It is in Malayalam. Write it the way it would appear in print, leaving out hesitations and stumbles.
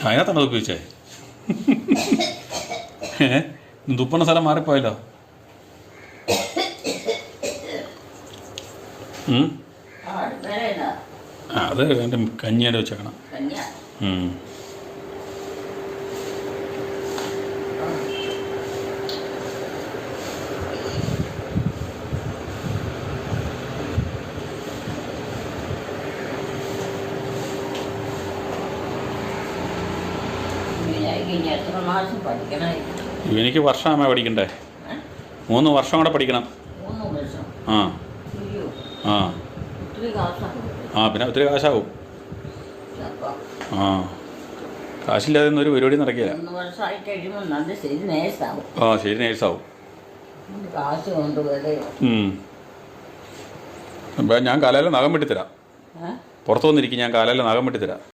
അതിനകത്താണ് തുപ്പിച്ചേ. തുപ്പണ സ്ഥലം മാറിപ്പോയല്ലോ. അത് എൻ്റെ കഞ്ഞിയുടെ വെച്ചേക്കണം. എനിക്ക് വർഷമാ പഠിക്കണ്ടേ? 3 വർഷം കൂടെ പഠിക്കണം. ആ ആ ആ പിന്നെ ഒത്തിരി കാശാവും. ആ കാശില്ലാതെ ഒന്നും ഒരു പരിപാടി നടക്കില്ല. ആ ശരി, നേഴ്സാവും. അപ്പം ഞാൻ കാലയിലെ നഖം വെട്ടിത്തരാം. പുറത്തു വന്നിരിക്കും, ഞാൻ കാലയിലെ നഖം വെട്ടിത്തരാം.